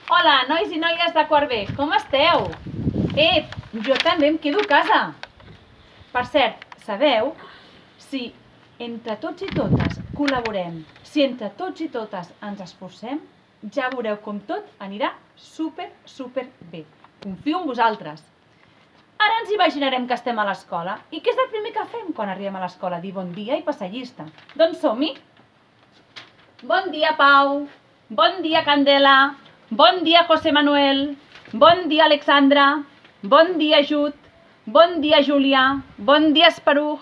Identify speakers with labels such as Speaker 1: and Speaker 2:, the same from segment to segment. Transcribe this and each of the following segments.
Speaker 1: Hola, nois i noies de quart B, com esteu? Jo també em quedo a casa. Per cert, sabeu, si entre tots i totes col·laborem, si entre tots i totes ens esforcem, ja veureu com tot anirà super bé. Confio en vosaltres. Ara ens imaginarem que estem a l'escola. I què és el primer que fem quan arribem a l'escola? Dir bon dia i passar llista. Doncs som-hi! Bon dia, Pau. Bon dia, Candela. Bon dia, José Manuel. Bon dia, Alexandra. Bon dia, Jut. Bon dia, Júlia. Bon dia, Esperuj.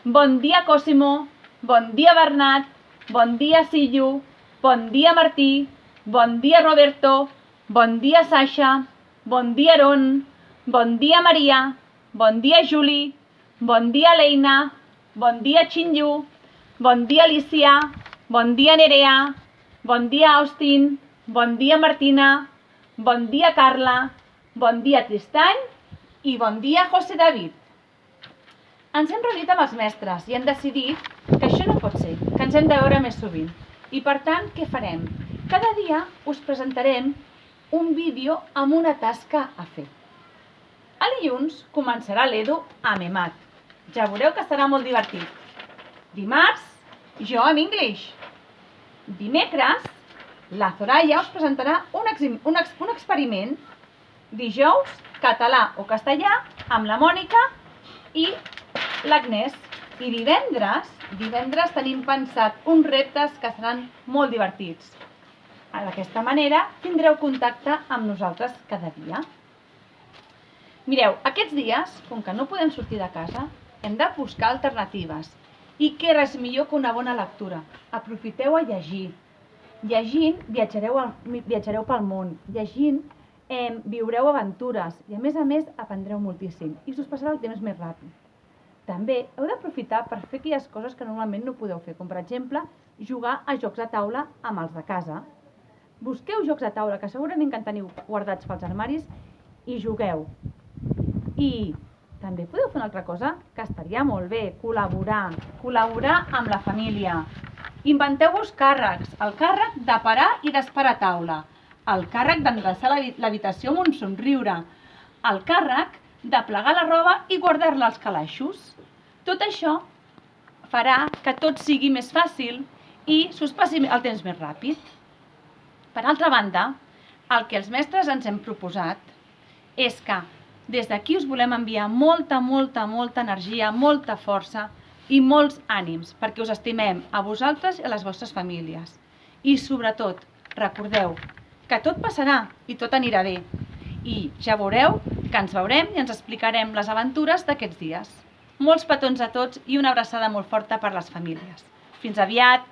Speaker 1: Bon dia, Cosimo. Bon dia, Bernat. Bon dia, Sillu. Bon dia, Martí. Bon dia, Roberto. Bon dia, Sasha. Bon dia, Aaron. Bon dia, Maria. Bon dia, Juli. Bon dia, Leina. Bon dia, Xinyu. Bon dia, Alicia. Bon dia, Nerea. Bon dia, Austin. Bon dia, Martina. Bon dia, Carla. Bon dia, Tristany. I bon dia, José David. Ens hem reunit amb els mestres i hem decidit que això no pot ser, que ens hem de veure més sovint. I per tant, què farem? Cada dia us presentarem un vídeo amb una tasca a fer. A dilluns començarà l'Edu amb EMAT. Ja veureu que serà molt divertit. Dimarts, jo amb English. Dimecres, la Soraya us presentarà un experiment. Dijous, català o castellà amb la Mònica i l'Agnès. I divendres tenim pensat uns reptes que seran molt divertits. D'aquesta manera tindreu contacte amb nosaltres cada dia. Mireu, aquests dies, com que no podem sortir de casa, hem de buscar alternatives. I què res millor que una bona lectura. Aprofiteu a llegir. Llegint viatjareu pel món. Llegint viureu aventures i a més aprendreu moltíssim i us passarà el temps més ràpid. També heu d'aprofitar per fer aquelles coses que normalment no podeu fer, com per exemple jugar a jocs de taula amb els de casa. Busqueu jocs de taula que segurament que en teniu guardats pels armaris i jugueu. I també podeu fer una altra cosa que estaria molt bé, col·laborar amb la família. Inventeu-vos càrrecs, el càrrec de parar i d'esperar a taula, el càrrec d'endreçar l'habitació amb un somriure, el càrrec de plegar la roba i guardar-la als calaixos. Tot això farà que tot sigui més fàcil i s'us passi el temps més ràpid. Per altra banda, el que els mestres ens hem proposat és que des d'aquí us volem enviar molta energia, molta força i molts ànims, perquè us estimem a vosaltres i a les vostres famílies. I sobretot, recordeu que tot passarà i tot anirà bé. I ja veureu que ens veurem i ens explicarem les aventures d'aquests dies. Molts petons a tots i una abraçada molt forta per les famílies. Fins aviat!